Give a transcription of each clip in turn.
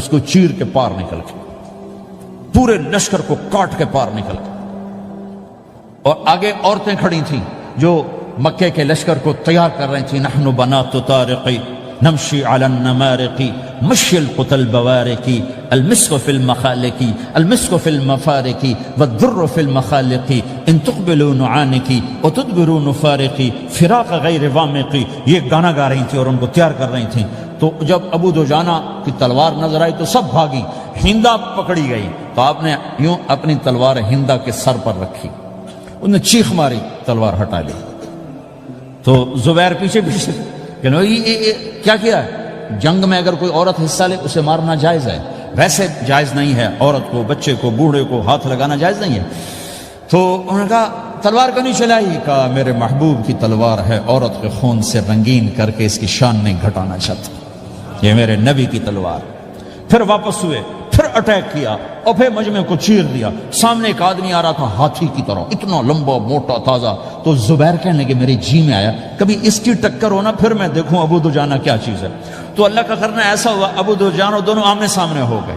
اس کو چیر کے پار نکل کے، پورے لشکر کو کاٹ کے پار نکل کے، اور آگے عورتیں کھڑی تھیں جو مکے کے لشکر کو تیار کر رہی تھیں. نحن بنات طارق نمشی علی النمارق مشی القتل البوارق المسک فی المخالق المسک فی المفارق والدر فی المخالق ان تقبلوا نعانقی وتدبروا نفارقی فراق غیر وامقی. یہ گانا گا رہی تھیں اور ان کو تیار کر رہی تھیں. تو جب ابو دجانہ کی تلوار نظر آئی تو سب بھاگی. ہندا پکڑی گئی تو آپ نے یوں اپنی تلوار ہندا کے سر پر رکھی، انہوں نے چیخ ماری، تلوار ہٹا لی. تو زبیر پیچھے پیچھے کہ کیا کیا ہے؟ جنگ میں اگر کوئی عورت حصہ لے اسے مارنا جائز ہے، ویسے جائز نہیں ہے عورت کو، بچے کو، بوڑھے کو ہاتھ لگانا جائز نہیں ہے. تو انہوں نے کہا تلوار کیوں نہیں چلائی؟ کہا میرے محبوب کی تلوار ہے، عورت کے خون سے رنگین کر کے اس کی شان نہیں گھٹانا چاہتا، یہ میرے نبی کی تلوار. پھر واپس ہوئے، پھر اٹیک کیا اور پھر مجمع کو چیر دیا. سامنے ایک آدمی آ رہا تھا ہاتھی کی طرح، اتنا لمبا موٹا تازہ. تو زبیر کہنے لگے میرے جی میں آیا کبھی اس کی ٹکر ہونا پھر میں دیکھوں ابو دجانہ کیا چیز ہے. تو اللہ کا کرنا ایسا ہوا ابو دجانہ دونوں آمنے سامنے ہو گئے.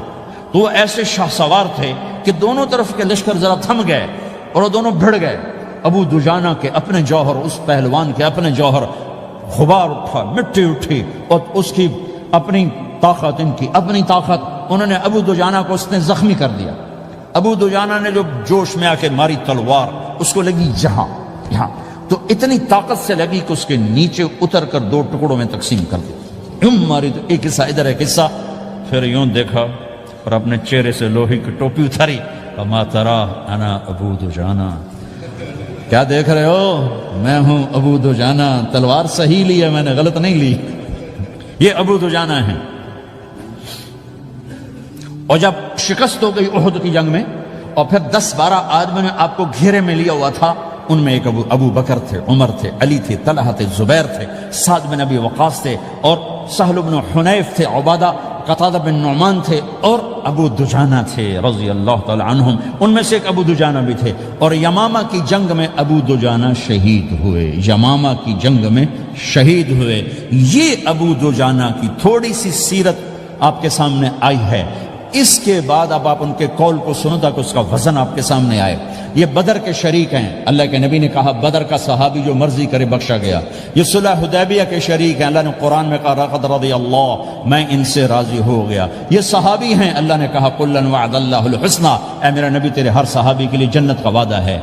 تو وہ ایسے شاہ سوار تھے کہ دونوں طرف کے لشکر ذرا تھم گئے اور وہ دونوں بھڑ گئے. ابو دجانہ کے اپنے جوہر، اس پہلوان کے اپنے جوہر، غبار اٹھا، مٹی اٹھی، اور اس کی اپنی طاقت، ان کی اپنی طاقت. انہوں نے ابو دجانہ کو اس نے زخمی کر دیا. ابو دجانہ نے جو جوش میں آ کے ماری تلوار، اس کو لگی یہاں، تو اتنی طاقت سے لگی کہ اس کے نیچے اتر کر 2 ٹکڑوں میں تقسیم کر دی. یوں ماری تو ایک حصہ ادھر، ایک حصہ. پھر یوں دیکھا اور اپنے چہرے سے لوہے کی ٹوپی اتاری. اما ترا انا ابو دجانہ، کیا دیکھ رہے ہو؟ میں ہوں ابو دجانہ. تلوار صحیح لی ہے میں نے، غلط نہیں لی. یہ ابو دجانہ ہیں. اور جب شکست ہو گئی احد کی جنگ میں اور پھر 10-12 آدمی نے آپ کو گھیرے میں لیا ہوا تھا، ان میں ایک ابو بکر تھے، عمر تھے، علی تھے، طلحہ تھے، زبیر تھے، سعد بن ابی وقاص تھے، اور سہل بن حنیف تھے، عبادہ قتادہ بن نعمان تھے، اور ابو دجانہ تھے رضی اللہ تعالی عنہم. ان میں سے ایک ابو دجانہ بھی تھے. اور یمامہ کی جنگ میں ابو دجانہ شہید ہوئے. یمامہ کی جنگ میں شہید ہوئے. یہ ابو دجانہ کی تھوڑی سی سیرت آپ کے سامنے آئی ہے. اس کے بعد اب آپ ان کے قول کو سنو تاکہ اس کا وزن آپ کے سامنے آئے. یہ بدر کے شریک ہیں. اللہ کے نبی نے کہا بدر کا صحابی جو مرضی کرے بخشا گیا. یہ صلح حدیبیہ کے شریک ہیں. اللہ نے قرآن میں کہا لقد رضی اللہ، میں ان سے راضی ہو گیا. یہ صحابی ہیں. اللہ نے کہا کلا وعد اللہ الحسنی، اے میرا نبی تیرے ہر صحابی کے لیے جنت کا وعدہ ہے.